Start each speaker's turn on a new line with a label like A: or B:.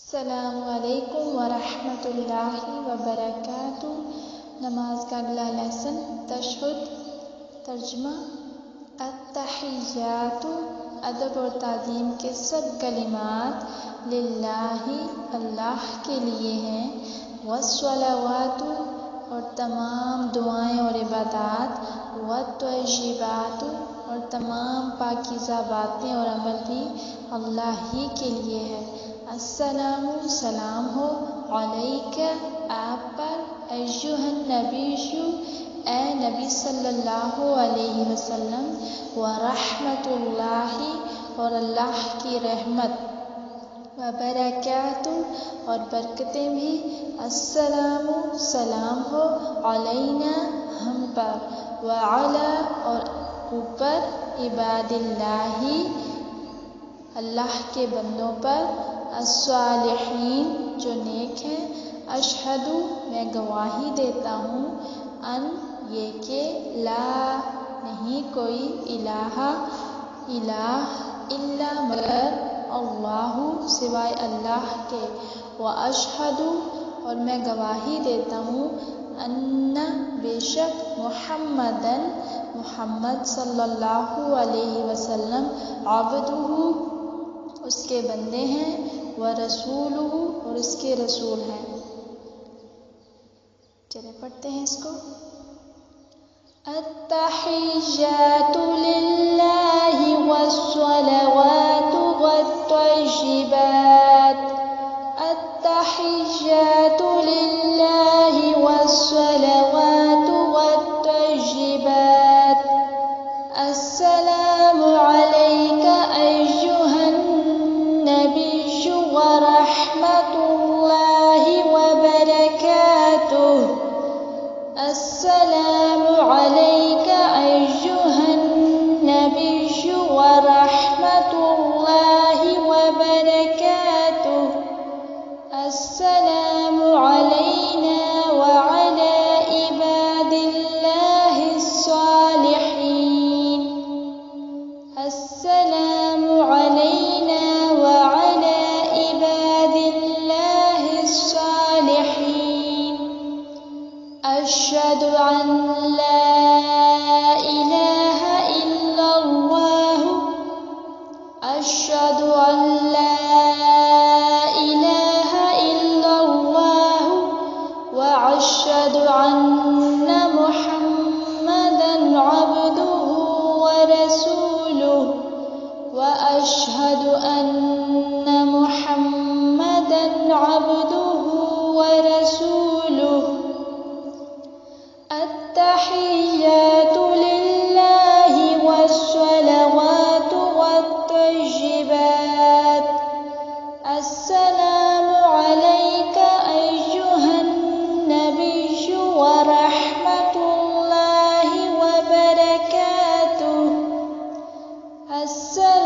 A: السلام علیکم ورحمۃ اللہ وبرکاتہ۔ نماز کا اگلا لیسن تشہد۔ ترجمہ: التحیات ادب اور تعظیم کے سب کلمات للہ اللہ کے لیے ہیں، والصلوات اور تمام دعائیں اور عبادات، والطیبات اور تمام پاکیزہ باتیں اور عمل بھی اللہ ہی کے لیے ہے۔ السلام سلام ہو، علیک آپ پر، ایھا النبی اے نبی صلی اللہ علیہ وسلم، ورحمۃ اللہ اور اللہ کی رحمت، وبرکاتہ اور برکتیں بھی، السلام سلام ہو، علینا ہم پر، وعلی اور اوپر، عباد اللہ اللہ کے بندوں پر، الصالحین جو نیک ہیں، اشہد میں گواہی دیتا ہوں، ان یہ کہ لا نہیں کوئی الہ الا مگر اللہ سوائے اللہ کے، واشہد اور میں گواہی دیتا ہوں، ان بے شک محمدن محمد صلی اللہ علیہ وسلم، عبدہ اس کے بندے ہیں، ورسولہ اور اس کے رسول ہیں۔ چلے پڑھتے ہیں اس کو۔ التحیات للہ والصلوات والطیبات، التحیات للہ والصلوات والطیبات، السلام علیک ایھا النبی ورحمۃ اللہ وبرکاتہ، السلام علیک ایھا النبی ورحمۃ اللہ وبرکاتہ، السلام علینا وعلی عباد اللہ الصالحین، السلام علینا وعلی عباد اللہ الصالحین، اشہد ان لا الہ الا اللہ، اشہد ان لا الہ الا اللہ، واشہد ان محمدا عبدہ ورسولہ، واشہد ان محمدا عبدہ ورسولہ، التحیات للہ والصلوات والطیبات، السلام علیک ایھا النبی ورحمۃ اللہ وبرکاتہ، السلام